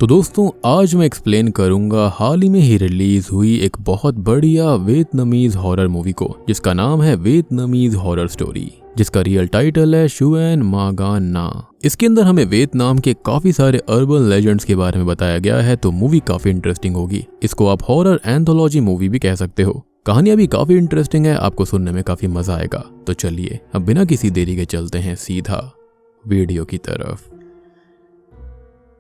तो दोस्तों आज मैं एक्सप्लेन करूंगा हाल ही में ही रिलीज हुई एक बहुत बढ़िया वियतनामीज हॉरर मूवी को, जिसका नाम है वियतनामीज हॉरर स्टोरी, जिसका रियल टाइटल है शुएन मा गान ना। इसके अंदर हमें वियतनाम के काफी सारे अर्बन लेजेंड्स के बारे में बताया गया है, तो मूवी काफी इंटरेस्टिंग होगी। इसको आप हॉरर एंथोलॉजी मूवी भी कह सकते हो। कहानियां भी काफी इंटरेस्टिंग है, आपको सुनने में काफी मजा आएगा। तो चलिए अब बिना किसी देरी के चलते हैं सीधा वीडियो की तरफ।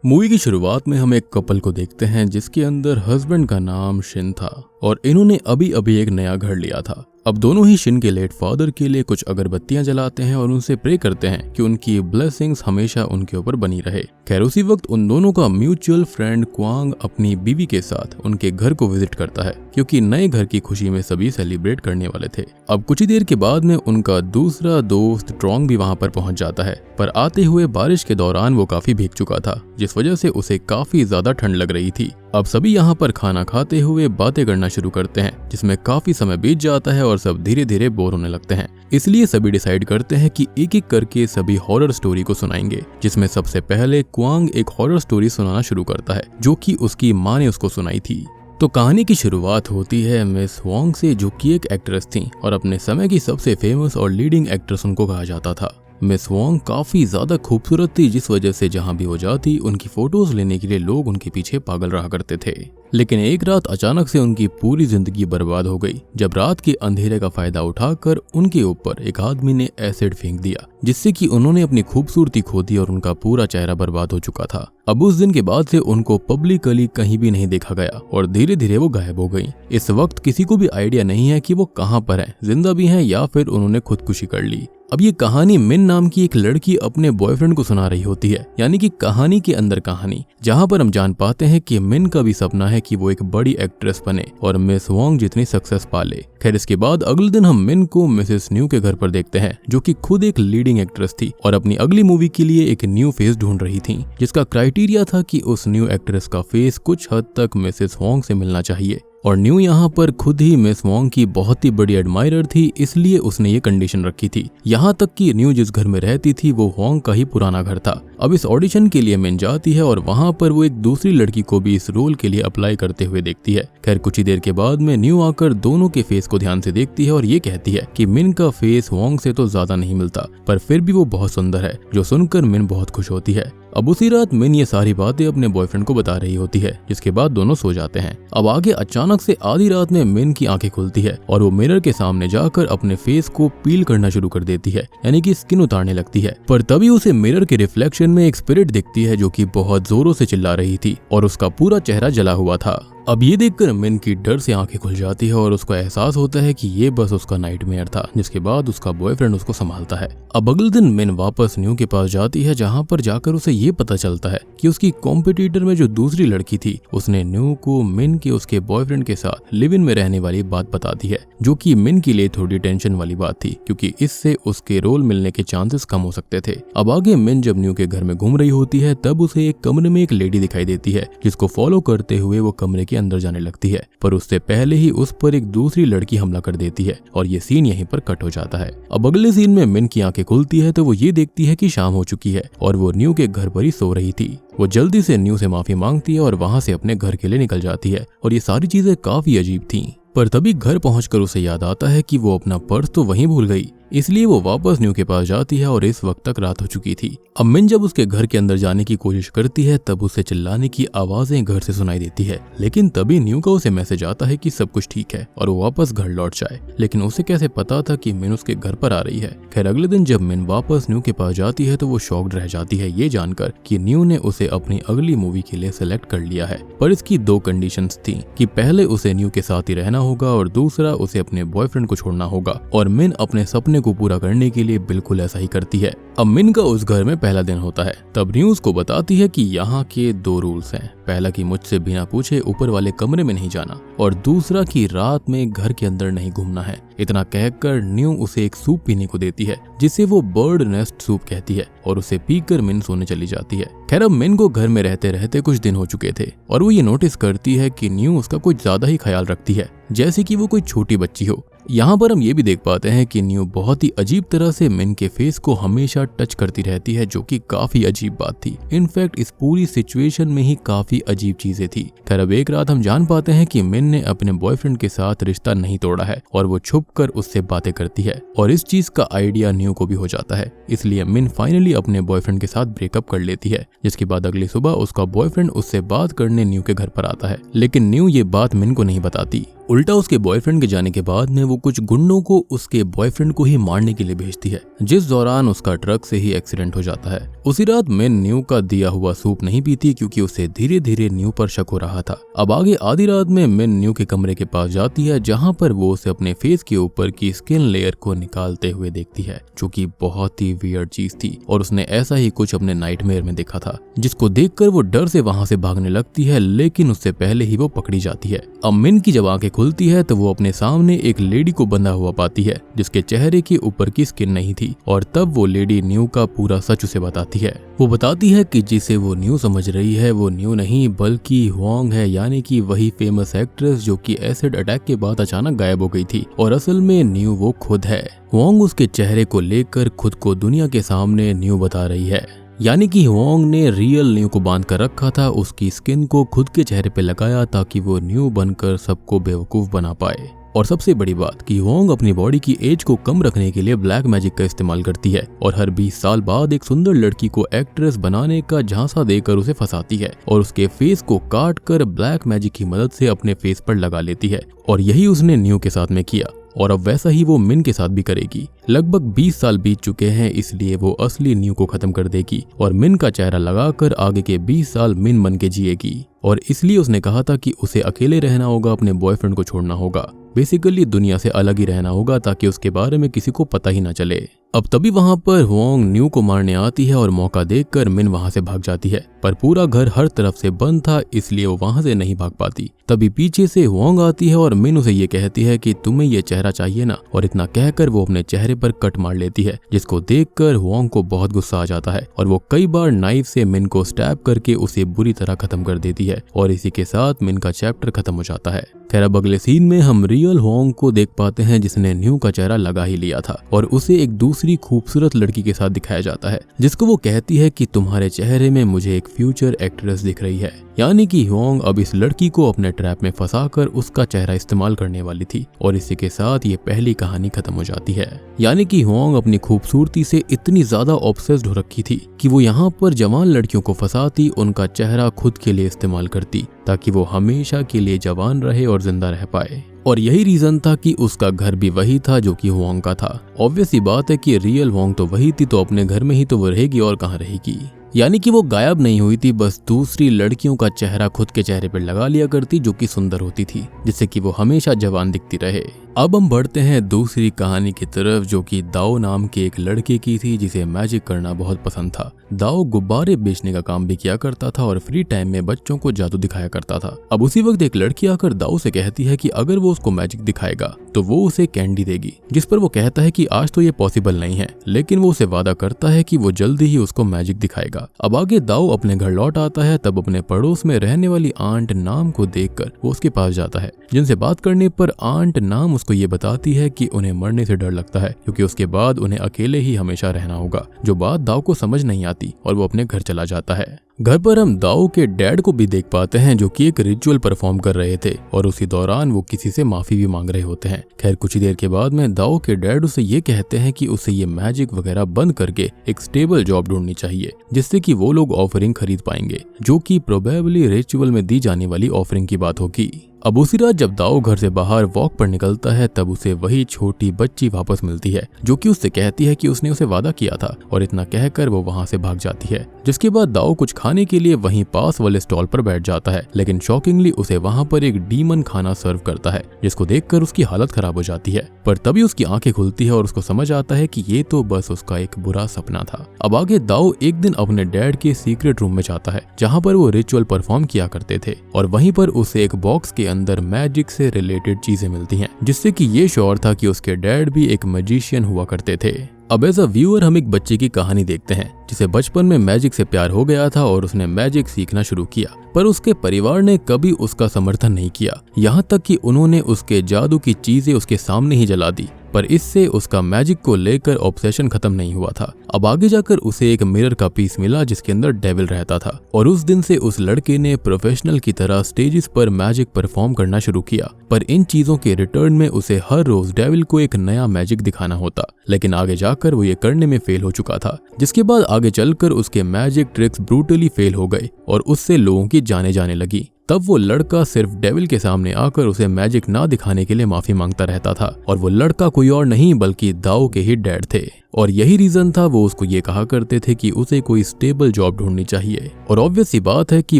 मूवी की शुरुआत में हम एक कपल को देखते हैं जिसके अंदर हस्बैंड का नाम शिन था और इन्होंने अभी अभी एक नया घर लिया था। अब दोनों ही शिन के लेट फादर के लिए कुछ अगरबत्तियां जलाते हैं और उनसे प्रे करते हैं कि उनकी ब्लेसिंग्स हमेशा उनके ऊपर बनी रहे। खैर उसी वक्त उन दोनों का म्यूचुअल फ्रेंड क्वांग अपनी बीवी के साथ उनके घर को विजिट करता है, क्योंकि नए घर की खुशी में सभी सेलिब्रेट करने वाले थे। अब कुछ ही देर के बाद में उनका दूसरा दोस्त ट्रॉन्ग भी वहां पर पहुंच जाता है, पर आते हुए बारिश के दौरान वो काफी भीग चुका था, जिस वजह से उसे काफी ज्यादा ठंड लग रही थी। अब सभी यहाँ पर खाना खाते हुए बातें करना शुरू करते हैं, जिसमें काफी समय बीत जाता है और सब धीरे धीरे बोर होने लगते हैं। इसलिए सभी डिसाइड करते हैं कि एक एक करके सभी हॉरर स्टोरी को सुनाएंगे, जिसमें सबसे पहले क्वांग एक हॉरर स्टोरी सुनाना शुरू करता है, जो कि उसकी माँ ने उसको सुनाई थी। तो कहानी की शुरुआत होती है मिस वॉन्ग से, जो कि एक एक्ट्रेस थी और अपने समय की सबसे फेमस और लीडिंग एक्ट्रेस उनको कहा जाता था। मिस वॉन्ग काफी ज्यादा खूबसूरत थी, जिस वजह से जहां भी वो जाती उनकी फोटोज लेने के लिए लोग उनके पीछे पागल रहा करते थे। लेकिन एक रात अचानक से उनकी पूरी जिंदगी बर्बाद हो गई, जब रात के अंधेरे का फायदा उठाकर उनके ऊपर एक आदमी ने एसिड फेंक दिया, जिससे कि उन्होंने अपनी खूबसूरती खो दी और उनका पूरा चेहरा बर्बाद हो चुका था। अब उस दिन के बाद से उनको पब्लिकली कहीं भी नहीं देखा गया और धीरे धीरे वो गायब हो गई। इस वक्त किसी को भी आइडिया नहीं है कि वो कहाँ पर है, जिंदा भी हैं या फिर उन्होंने खुदकुशी कर ली। अब ये कहानी मिन नाम की एक लड़की अपने बॉयफ्रेंड को सुना रही होती है, यानी कि कहानी के अंदर कहानी, जहां पर हम जान पाते हैं कि मिन का भी सपना है कि वो एक बड़ी एक्ट्रेस बने और मिस वॉन्ग जितनी सक्सेस पाले। खैर इसके बाद अगले दिन हम मिन को मिसेस न्यू के घर पर देखते हैं, जो कि खुद एक लीडिंग एक्ट्रेस थी और अपनी अगली मूवी के लिए एक न्यू फेस ढूंढ रही थी, जिसका क्राइटेरिया था कि उस न्यू एक्ट्रेस का फेस कुछ हद तक मिसेस वॉन्ग से मिलना चाहिए। और न्यू यहाँ पर खुद ही मिस वॉन्ग की बहुत ही बड़ी एडमायरर थी, इसलिए उसने ये कंडीशन रखी थी। यहाँ तक कि न्यू जिस घर में रहती थी वो वॉन्ग का ही पुराना घर था। अब इस ऑडिशन के लिए मिन जाती है और वहाँ पर वो एक दूसरी लड़की को भी इस रोल के लिए अप्लाई करते हुए देखती है। खैर कुछ ही देर के बाद में न्यू आकर दोनों के फेस को ध्यान से देखती है और ये कहती है कि मिन का फेस वॉन्ग से तो ज्यादा नहीं मिलता, पर फिर भी वो बहुत सुंदर है, जो सुनकर मिन बहुत खुश होती है। अब उसी रात मिन ये सारी बातें अपने बॉयफ्रेंड को बता रही होती है, जिसके बाद दोनों सो जाते हैं। अब आगे अचानक से आधी रात में मिन की आंखें खुलती है और वो मिरर के सामने जाकर अपने फेस को पील करना शुरू कर देती है, यानी कि स्किन उतारने लगती है। पर तभी उसे मिरर के रिफ्लेक्शन में एक स्पिरिट दिखती है, जो कि बहुत जोरों से चिल्ला रही थी और उसका पूरा चेहरा जला हुआ था। अब ये देखकर मिन की डर से आंखें खुल जाती है और उसको एहसास होता है कि ये बस उसका नाइटमेयर था, जिसके बाद उसका बॉयफ्रेंड उसको संभालता है। अब अगले दिन मिन वापस न्यू के पास जाती है, जहां पर जाकर उसे ये पता चलता है कि उसकी कॉम्पिटिटर में जो दूसरी लड़की थी उसने न्यू को मिन के उसके बॉयफ्रेंड के साथ लिव इन में रहने वाली बात बता दी है, जो कि मिन के लिए थोड़ी टेंशन वाली बात थी, क्योंकि इससे उसके रोल मिलने के चांसेस कम हो सकते थे। अब आगे मिन जब न्यू के घर में घूम रही होती है, तब उसे एक कमरे में एक लेडी दिखाई देती है, जिसको फॉलो करते हुए वो कमरे के अंदर जाने लगती है। पर उससे पहले ही उस पर एक दूसरी लड़की हमला कर देती है और ये सीन यहीं पर कट हो जाता है। अब अगले सीन में मिन की आंखें खुलती है तो वो ये देखती है कि शाम हो चुकी है और वो न्यू के घर पर ही सो रही थी। वो जल्दी से न्यू से माफी मांगती है और वहां से अपने घर के लिए निकल जाती है और ये सारी चीजें काफी अजीब थीं। पर तभी घर पहुंचकर उसे याद आता है कि वो अपना पर्स तो वहीं भूल गई, इसलिए वो वापस न्यू के पास जाती है और इस वक्त तक रात हो चुकी थी। अब मिन जब उसके घर के अंदर जाने की कोशिश करती है, तब उसे चिल्लाने की आवाजें घर से सुनाई देती है, लेकिन तभी न्यू का उसे मैसेज आता है कि सब कुछ ठीक है और वो वापस घर लौट जाए। लेकिन उसे कैसे पता था कि मिन उसके घर पर आ रही है। खैर अगले दिन जब मिन वापस न्यू के पास जाती है तो वो शॉक्ड रह जाती है ये जानकर कि न्यू ने उसे अपनी अगली मूवी के लिए सिलेक्ट कर लिया है। पर इसकी दो कंडीशंस थी कि पहले उसे न्यू के साथ ही रहना होगा और दूसरा उसे अपने बॉयफ्रेंड को छोड़ना होगा। और मिन अपने सपने को पूरा करने के लिए बिल्कुल ऐसा ही करती है। अब मिन का उस घर में पहला दिन होता है, तब न्यू उसको बताती है कि यहाँ के दो रूल्स हैं। पहला कि मुझसे बिना पूछे ऊपर वाले कमरे में नहीं जाना और दूसरा कि रात में घर के अंदर नहीं घूमना है। इतना कहकर न्यू उसे एक सूप पीने को देती है, जिसे वो बर्ड नेस्ट सूप कहती है और उसे पीकर मिन सोने चली जाती है। खैर अब मिन को घर में रहते रहते कुछ दिन हो चुके थे और वो ये नोटिस करती है कि न्यू उसका कुछ ज्यादा ही ख्याल रखती है, जैसे कि वो कोई छोटी बच्ची हो। यहाँ पर हम ये भी देख पाते हैं कि न्यू बहुत ही अजीब तरह से मिन के फेस को हमेशा टच करती रहती है, जो कि काफी अजीब बात थी। इनफैक्ट इस पूरी सिचुएशन में ही काफी अजीब चीजें थी। खैर अब एक रात हम जान पाते हैं कि मिन ने अपने बॉयफ्रेंड के साथ रिश्ता नहीं तोड़ा है और वो छुप कर उससे बातें करती है, और इस चीज का आइडिया न्यू को भी हो जाता है। इसलिए मिन फाइनली अपने बॉयफ्रेंड के साथ ब्रेकअप कर लेती है, जिसके बाद अगली सुबह उसका बॉयफ्रेंड उससे बात करने न्यू के घर पर आता है। लेकिन न्यू ये बात मिन को नहीं बताती। उल्टा उसके बॉयफ्रेंड के जाने के बाद में वो कुछ गुंडों को उसके बॉयफ्रेंड को ही मारने के लिए भेजती है, जिस दौरान उसका ट्रक से ही एक्सीडेंट हो जाता है। उसी रात मिन न्यू का दिया हुआ सूप नहीं पीती, क्योंकि उसे धीरे धीरे न्यू पर शक हो रहा था। अब आगे आधी रात में मिन न्यू के कमरे के पास जाती है, जहाँ पर वो उसे अपने फेस के ऊपर की स्किन लेयर को निकालते हुए देखती है, जो कि बहुत ही वियर्ड चीज थी, और उसने ऐसा ही कुछ अपने नाइटमेयर में देखा था, जिसको देखकर वो डर से वहां से भागने लगती है। लेकिन उससे पहले ही वो पकड़ी जाती है। अब मिन की जब आंखें खुलती है तो वो अपने सामने एक लेडी को बंधा हुआ पाती है, जिसके चेहरे के ऊपर की स्किन नहीं थी, और तब वो लेडी न्यू का पूरा सच उसे बताती है। वो बताती है कि जिसे वो न्यू समझ रही है वो न्यू नहीं बल्कि हुआंग है, यानी कि वही फेमस एक्ट्रेस जो कि एसिड अटैक के बाद अचानक गायब हो गई थी, और असल में न्यू वो खुद है। हुआंग उसके चेहरे को लेकर खुद को दुनिया के सामने न्यू बता रही है, यानी कि हुआंग ने रियल न्यू को बांध कर रखा था, उसकी स्किन को खुद के चेहरे पे लगाया ताकि वो न्यू बनकर सबको बेवकूफ बना पाए। और सबसे बड़ी बात कि हुआंग अपनी बॉडी की एज को कम रखने के लिए ब्लैक मैजिक का इस्तेमाल करती है, और हर 20 साल बाद एक सुंदर लड़की को एक्ट्रेस बनाने का झांसा देकर उसे फंसाती है, और उसके फेस को काट कर ब्लैक मैजिक की मदद से अपने फेस पर लगा लेती है। और यही उसने न्यू के साथ में किया, और अब वैसा ही वो मिन के साथ भी करेगी। लगभग 20 साल बीत चुके हैं, इसलिए वो असली न्यू को खत्म कर देगी और मिन का चेहरा लगाकर आगे के 20 साल मिन बन के जिएगी। और इसलिए उसने कहा था कि उसे अकेले रहना होगा, अपने बॉयफ्रेंड को छोड़ना होगा, बेसिकली दुनिया से अलग ही रहना होगा, ताकि उसके बारे में किसी को पता ही ना चले। अब तभी वहां पर हुआंग न्यू को मारने आती है, और मौका देखकर मिन वहां से भाग जाती है, पर पूरा घर हर तरफ से बंद था, इसलिए वो वहां से नहीं भाग पाती। तभी पीछे से हुआंग आती है और मिन उसे ये कहती है कि तुम्हें ये चेहरा चाहिए ना, और इतना कहकर वो अपने चेहरे पर कट मार लेती है, जिसको देखकर हुआंग को बहुत गुस्सा आ जाता है, और वो कई बार नाइफ से मिन को स्टैब करके उसे बुरी तरह खत्म कर देती है, और इसी के साथ मिन का चैप्टर खत्म हो जाता है। खैर अब अगले सीन में हम रियल हुआंग को देख पाते हैं, जिसने न्यू का चेहरा लगा ही लिया था, और उसे एक दूसरी खूबसूरत लड़की के साथ दिखाया जाता है, जिसको वो कहती है कि तुम्हारे चेहरे में मुझे एक फ्यूचर एक्ट्रेस दिख रही है। यानी कि हुआंग अब इस लड़की को अपने ट्रैप में फंसाकर उसका चेहरा इस्तेमाल करने वाली थी, और इसी के साथ ये पहली कहानी खत्म हो जाती है। यानी कि हुआंग अपनी खूबसूरती से इतनी ज्यादा ऑब्सेस्ड हो रखी थी कि वो यहाँ पर जवान लड़कियों को फंसाती, उनका चेहरा खुद के लिए इस्तेमाल करती, ताकि वो हमेशा के लिए जवान रहे और जिंदा रह पाए। और यही रीजन था कि उसका घर भी वही था जो कि हुआंग का था। ऑब्वियस ही बात है कि रियल हुआंग तो वही थी, तो अपने घर में ही तो वो रहेगी और कहाँ रहेगी। यानी कि वो गायब नहीं हुई थी, बस दूसरी लड़कियों का चेहरा खुद के चेहरे पर लगा लिया करती, जो कि सुंदर होती थी, जिससे कि वो हमेशा जवान दिखती रहे। अब हम बढ़ते हैं दूसरी कहानी की तरफ, जो कि दाओ नाम के एक लड़के की थी, जिसे मैजिक करना बहुत पसंद था। दाओ गुब्बारे बेचने का काम भी किया करता था और फ्री टाइम में बच्चों को जादू दिखाया करता था। अब उसी वक्त एक लड़की आकर दाओ से कहती है कि अगर वो उसको मैजिक दिखाएगा तो वो उसे कैंडी देगी, जिस पर वो कहता है कि आज तो ये पॉसिबल नहीं है, लेकिन वो उसे वादा करता है कि वो जल्दी ही उसको मैजिक दिखाएगा। अब आगे दाओ अपने घर लौट आता है, तब अपने पड़ोस में रहने वाली आंट नाम को देखकर वो उसके पास जाता है, जिनसे बात करने पर आंट नाम उसको ये बताती है कि उन्हें मरने से डर लगता है, क्योंकि उसके बाद उन्हें अकेले ही हमेशा रहना होगा, जो बात दाओ को समझ नहीं आती, और वो अपने घर चला जाता है। घर पर हम दाओ के डैड को भी देख पाते हैं, जो कि एक रिचुअल परफॉर्म कर रहे थे, और उसी दौरान वो किसी से माफी भी मांग रहे होते हैं। खैर कुछ ही देर के बाद में दाओ के डैड उसे ये कहते हैं कि उसे ये मैजिक वगैरह बंद करके एक स्टेबल जॉब ढूंढनी चाहिए, जिससे कि वो लोग ऑफरिंग खरीद पाएंगे, जो कि प्रोबेबली रिचुअल में दी जाने वाली ऑफरिंग की बात होगी। अब उसी रात जब दाओ घर से बाहर वॉक पर निकलता है, तब उसे वही छोटी बच्ची वापस मिलती है, जो कि उससे कहती है कि उसने उसे वादा किया था, और इतना कहकर वो वहां से भाग जाती है। जिसके बाद दाओ कुछ खाने के लिए वहीं पास वाले स्टॉल पर बैठ जाता है, लेकिन शॉकिंगली उसे वहां पर एक डीमन खाना सर्व करता है, जिसको देखकर उसकी हालत खराब हो जाती है। पर तभी उसकी आंखें खुलती है और उसको समझ आता है कि ये तो बस उसका एक बुरा सपना था। अब आगे दाओ एक दिन अपने डैड के सीक्रेट रूम में जाता है, जहाँ पर वो रिचुअल परफॉर्म किया करते थे, और वहीं पर उसे एक बॉक्स के अंदर मैजिक से रिलेटेड चीजें मिलती हैं, जिससे कि ये श्योर था कि उसके डैड भी एक मैजिशियन हुआ करते थे। अब एज अ व्यूअर हम एक बच्चे की कहानी देखते हैं, जिसे बचपन में मैजिक से प्यार हो गया था और उसने मैजिक सीखना शुरू किया, पर उसके परिवार ने कभी उसका समर्थन नहीं किया, यहाँ तक कि उन्होंने उसके जादू की चीजें उसके सामने ही जला दी। पर इससे उसका मैजिक को लेकर ऑब्सेशन खत्म नहीं हुआ था। अब आगे जाकर उसे एक मिरर का पीस मिला जिसके अंदर डेविल रहता था, और उस दिन से उस लड़के ने प्रोफेशनल की तरह स्टेजेस पर मैजिक परफॉर्म करना शुरू किया। पर इन चीजों के रिटर्न में उसे हर रोज डेविल को एक नया मैजिक दिखाना होता, लेकिन आगे जाकर वो ये करने में फेल हो चुका था, जिसके बाद आगे चलकर उसके मैजिक ट्रिक्स ब्रूटली फेल हो गए और उससे लोगों की जाने जाने लगी। तब वो लड़का सिर्फ डेविल के सामने आकर उसे मैजिक ना दिखाने के लिए माफी मांगता रहता था, और वो लड़का कोई और नहीं बल्कि दाओ के ही डैड थे। और यही रीजन था वो उसको ये कहा करते थे कि उसे कोई स्टेबल जॉब ढूंढनी चाहिए। और ऑब्वियस सी बात है कि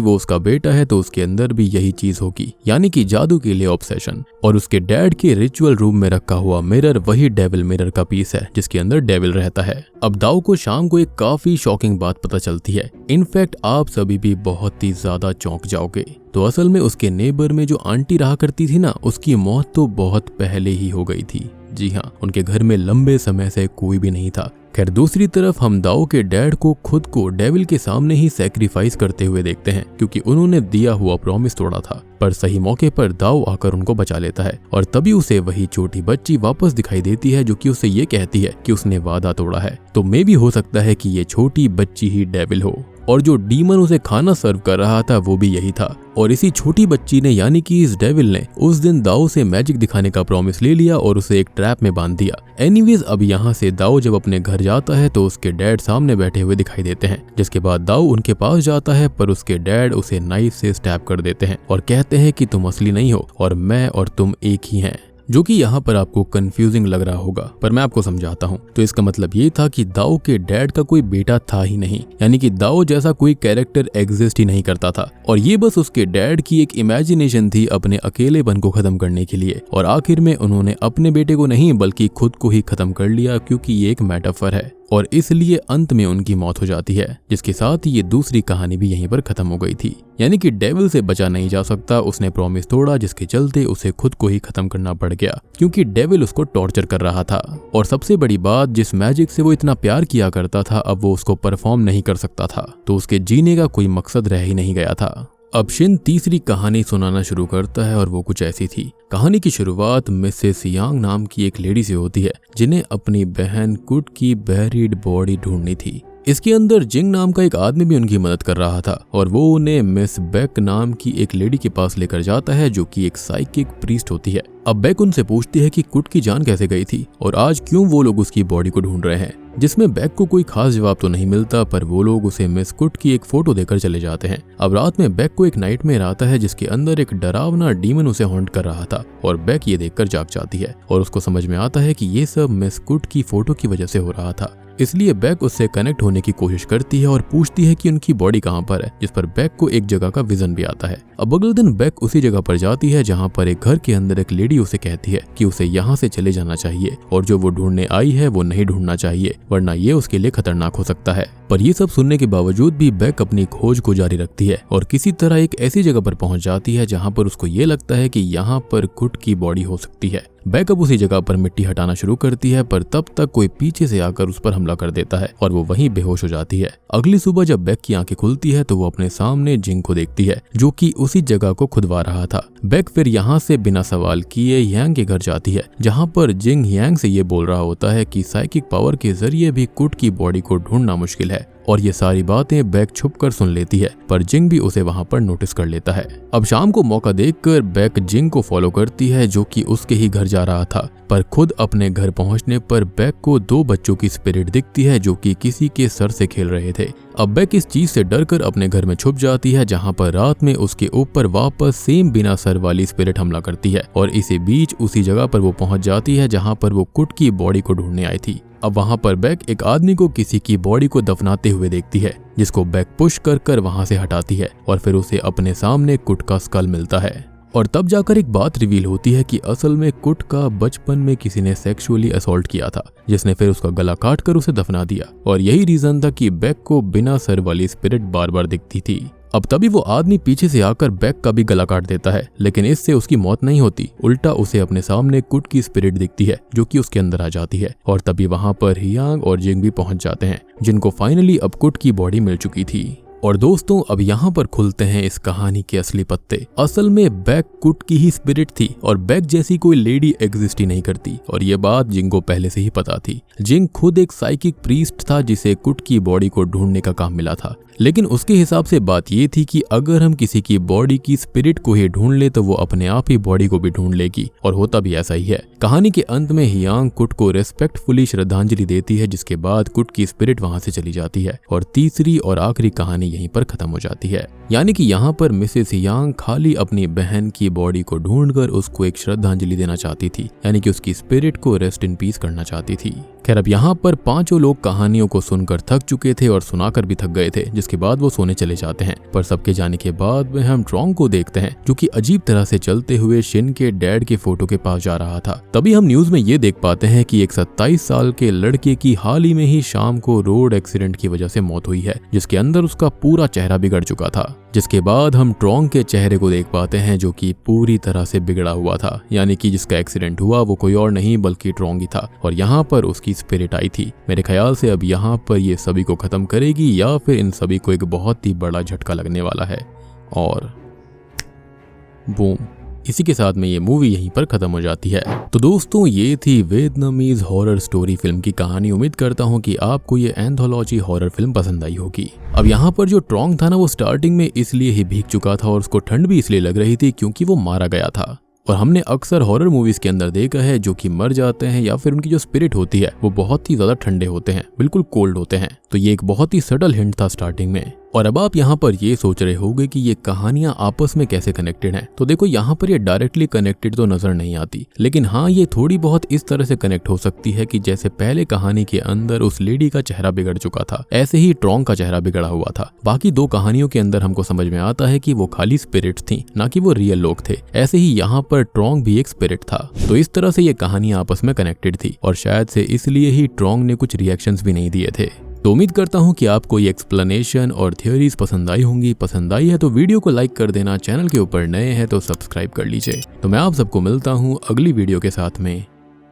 वो उसका बेटा है तो उसके अंदर भी यही चीज होगी, यानी कि जादू के लिए ऑब्सेशन। और उसके डैड के रिचुअल रूम में रखा हुआ मिरर वही डेविल मिरर का पीस है जिसके अंदर डेविल रहता है। अब दाओ को शाम को एक काफी शॉकिंग बात पता चलती है। इनफैक्ट आप सभी भी बहुत ही ज्यादा चौंक जाओगे। तो असल में उसके नेबर में जो आंटी रहा करती थी ना, उसकी मौत तो बहुत पहले ही हो गई थी। जी हाँ, उनके घर में लंबे समय से कोई भी नहीं था। खैर दूसरी तरफ हम दाओ के डैड को खुद को डेविल के सामने ही सैक्रिफाइस करते हुए देखते हैं, क्योंकि उन्होंने दिया हुआ प्रॉमिस तोड़ा था। पर सही मौके पर दाओ आकर उनको बचा लेता है, और तभी उसे वही छोटी बच्ची वापस दिखाई देती है जो कि उसे ये कहती है कि उसने वादा तोड़ा है। तो मे भी हो सकता है कि ये छोटी बच्ची ही डेविल हो, और जो डीमन उसे खाना सर्व कर रहा था वो भी यही था। और इसी छोटी बच्ची ने यानी कि इस डेविल ने उस दिन दाओ से मैजिक दिखाने का प्रॉमिस ले लिया और उसे एक ट्रैप में बांध दिया। एनीवेज अब यहाँ से दाओ जब अपने घर जाता है तो उसके डैड सामने बैठे हुए दिखाई देते हैं, जिसके बाद दाओ उनके पास जाता है, पर उसके डैड उसे नाइफ से स्टैब कर देते हैं और कहते हैं कि तुम असली नहीं हो और मैं और तुम एक ही हैं। जो कि यहाँ पर आपको कंफ्यूजिंग लग रहा होगा, पर मैं आपको समझाता हूँ। तो इसका मतलब ये था कि दाओ के डैड का कोई बेटा था ही नहीं, यानी कि दाओ जैसा कोई कैरेक्टर एग्जिस्ट ही नहीं करता था, और ये बस उसके डैड की एक इमेजिनेशन थी अपने अकेलेपन को खत्म करने के लिए। और आखिर में उन्होंने अपने बेटे को नहीं बल्कि खुद को ही खत्म कर लिया, क्योंकि ये एक मेटाफर है, और इसलिए अंत में उनकी मौत हो जाती है, जिसके साथ ये दूसरी कहानी भी यहीं पर खत्म हो गई थी। यानी कि डेविल से बचा नहीं जा सकता, उसने प्रॉमिस तोड़ा जिसके चलते उसे खुद को ही खत्म करना पड़ गया, क्योंकि डेविल उसको टॉर्चर कर रहा था। और सबसे बड़ी बात, जिस मैजिक से वो इतना प्यार किया करता था अब वो उसको परफॉर्म नहीं कर सकता था, तो उसके जीने का कोई मकसद रह ही नहीं गया था। अब शिन तीसरी कहानी सुनाना शुरू करता है, और वो कुछ ऐसी थी। कहानी की शुरुआत मिसेस यांग नाम की एक लेडी से होती है, जिन्हें अपनी बहन कुट की बैरिड बॉडी ढूंढनी थी। इसके अंदर जिंग नाम का एक आदमी भी उनकी मदद कर रहा था, और वो उन्हें मिस बेक नाम की एक लेडी के पास लेकर जाता है जो कि एक साइकिक प्रीस्ट होती है। अब बेक उनसे पूछती है कि कुट की जान कैसे गई थी और आज क्यों वो लोग उसकी बॉडी को ढूंढ रहे हैं, जिसमें बेक को कोई खास जवाब तो नहीं मिलता, पर वो लोग उसे मिस कुट की एक फोटो देकर चले जाते हैं। अब रात में बेक को एक नाइटमेयर आता है जिसके अंदर एक डरावना डीमन उसे हॉन्ट कर रहा था, और बेक ये देखकर जाग जाती है और उसको समझ में आता है कि ये सब मिस कुट की फोटो की वजह से हो रहा था। इसलिए बेक उससे कनेक्ट होने की कोशिश करती है और पूछती है कि उनकी बॉडी कहाँ पर है, जिस पर बेक को एक जगह का विजन भी आता है। अब अगले दिन बेक उसी जगह पर जाती है जहाँ पर एक घर के अंदर एक लेडी उसे कहती है कि उसे यहाँ से चले जाना चाहिए, और जो वो ढूंढने आई है वो नहीं ढूंढना चाहिए, वरना ये उसके लिए खतरनाक हो सकता है। पर ये सब सुनने के बावजूद भी बेक अपनी खोज को जारी रखती है और किसी तरह एक ऐसी जगह पर पहुंच जाती है जहाँ पर उसको ये लगता है कि यहाँ पर कुट की बॉडी हो सकती है। बेक अब उसी जगह पर मिट्टी हटाना शुरू करती है, पर तब तक कोई पीछे से आकर उस पर हमला कर देता है और वो वहीं बेहोश हो जाती है। अगली सुबह जब बेक की आंखें खुलती है तो वो अपने सामने जिंग को देखती है जो कि उसी जगह को खुदवा रहा था। बेक फिर यहाँ से बिना सवाल किए यांग के घर जाती है, जहाँ पर जिंग यांग से ये बोल रहा होता है कि साइकिक पावर के जरिए भी कुट की बॉडी को ढूंढना मुश्किल है, और ये सारी बातें बेक छुप कर सुन लेती है, पर जिंग भी उसे वहां पर नोटिस कर लेता है। अब शाम को मौका देखकर बेक जिंग को फॉलो करती है जो कि उसके ही घर जा रहा था, पर खुद अपने घर पहुंचने पर बेक को 2 बच्चों की स्पिरिट दिखती है जो कि किसी के सर से खेल रहे थे। अब बेक इस चीज से डरकर अपने घर में छुप जाती है, जहां पर रात में उसके ऊपर वापस सेम बिना सर वाली स्पिरिट हमला करती है, और इसी बीच उसी जगह पर वो पहुंच जाती है जहां पर वो कुट की बॉडी को ढूंढने आई थी। अब वहां पर बेक एक आदमी को किसी की बॉडी को दफनाते हुए देखती है, जिसको बेक पुश कर वहां से हटाती है, और फिर उसे अपने सामने कुट का स्कल मिलता है। और तब जाकर एक बात रिवील होती है कि असल में कुट का बचपन में किसी ने सेक्सुअली असॉल्ट किया था, जिसने फिर उसका गला काट कर उसे दफना दिया, और यही रीजन था कि बेक को बिना सर वाली स्पिरिट बार बार दिखती थी। अब तभी वो आदमी पीछे से आकर बैक का भी गला काट देता है, लेकिन इससे उसकी मौत नहीं होती, उल्टा उसे अपने सामने कुट की स्पिरिट दिखती है जो कि उसके अंदर आ जाती है। और तभी वहां पर हियांग और जिंग भी पहुंच जाते हैं, जिनको फाइनली अब कुट की बॉडी मिल चुकी थी। और दोस्तों अब यहाँ पर खुलते हैं इस कहानी के असली पत्ते। असल में बैक कुट की ही स्पिरिट थी और बैक जैसी कोई लेडी एग्जिस्ट ही नहीं करती, और ये बात जिंग को पहले से ही पता थी। जिंग खुद एक साइकिक प्रीस्ट था जिसे कुट की बॉडी को ढूंढने का काम मिला था, लेकिन उसके हिसाब से बात ये थी कि अगर हम किसी की बॉडी की स्पिरिट को ही ढूंढ ले तो वो अपने आप ही बॉडी को भी ढूंढ लेगी, और होता भी ऐसा ही है। कहानी के अंत में हियांग कुट को रेस्पेक्टफुली श्रद्धांजलि देती है, जिसके बाद कुट की स्पिरिट वहां से चली जाती है और तीसरी और आखिरी कहानी यहीं पर खत्म हो जाती है। यानी कि यहाँ पर मिसेस हियांग खाली अपनी बहन की बॉडी को ढूंढकर उसको एक श्रद्धांजलि देना चाहती थी, यानी कि उसकी स्पिरिट को रेस्ट इन पीस करना चाहती थी। खैर अब यहाँ पर पांचों लोग कहानियों को सुनकर थक चुके थे और सुनाकर भी थक गए थे, जिसके बाद वो सोने चले जाते हैं। पर सबके जाने के बाद में हम ट्रॉन्ग को देखते हैं जो कि अजीब तरह से चलते हुए शिन के डैड के फोटो के पास जा रहा था। तभी हम न्यूज में ये देख पाते हैं कि एक 27 साल के लड़के की हाल ही में ही शाम को रोड एक्सीडेंट की वजह से मौत हुई है, जिसके अंदर उसका पूरा चेहरा बिगड़ चुका था। जिसके बाद हम ट्रॉन्ग के चेहरे को देख पाते हैं जो कि पूरी तरह से बिगड़ा हुआ था, यानी कि जिसका एक्सीडेंट हुआ वो कोई और नहीं बल्कि ट्रॉन्ग ही था, और यहाँ पर उसकी स्पिरिट आई थी। मेरे ख्याल से अब यहाँ पर ये सभी को खत्म करेगी या फिर इन सभी को एक बहुत ही बड़ा झटका लगने वाला है। और बूम, इसी के साथ में ये मूवी यहीं पर खत्म हो जाती है। तो दोस्तों ये थी वियतनामीज हॉरर स्टोरी फिल्म की कहानी। उम्मीद करता हूँ कि आपको ये एंथोलॉजी हॉरर फिल्म पसंद आई होगी। अब यहाँ पर जो ट्रॉन्ग था ना, वो स्टार्टिंग में इसलिए ही भीग चुका था और उसको ठंड भी इसलिए लग रही थी क्योंकि वो मारा गया था। और हमने अक्सर हॉरर मूवीज के अंदर देखा है जो कि मर जाते हैं या फिर उनकी जो स्पिरिट होती है वो बहुत ही ज्यादा ठंडे होते हैं, बिल्कुल कोल्ड होते हैं। तो ये एक बहुत ही सटल हिंट था स्टार्टिंग में। और अब आप यहाँ पर ये सोच रहे होंगे कि ये कहानियां आपस में कैसे कनेक्टेड हैं। तो देखो यहाँ पर ये डायरेक्टली कनेक्टेड तो नजर नहीं आती, लेकिन हाँ ये थोड़ी बहुत इस तरह से कनेक्ट हो सकती है कि जैसे पहले कहानी के अंदर उस लेडी का चेहरा बिगड़ चुका था, ऐसे ही ट्रॉन्ग का चेहरा बिगड़ा हुआ था। बाकी दो कहानियों के अंदर हमको समझ में आता है कि वो खाली स्पिरिट्स थी, ना कि वो रियल लोग थे। ऐसे ही यहाँ पर ट्रॉन्ग भी एक स्पिरिट था। तो इस तरह से ये कहानियां आपस में कनेक्टेड थी और शायद से इसलिए ही ट्रॉन्ग ने कुछ रिएक्शंस भी नहीं दिए थे। तो उम्मीद करता हूँ कि आपको ये एक्सप्लेनेशन और थ्योरीज पसंद आई होंगी। पसंद आई है तो वीडियो को लाइक कर देना, चैनल के ऊपर नए हैं तो सब्सक्राइब कर लीजिए। तो मैं आप सबको मिलता हूँ अगली वीडियो के साथ में,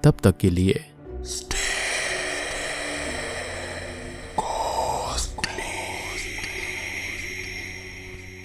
तब तक के लिए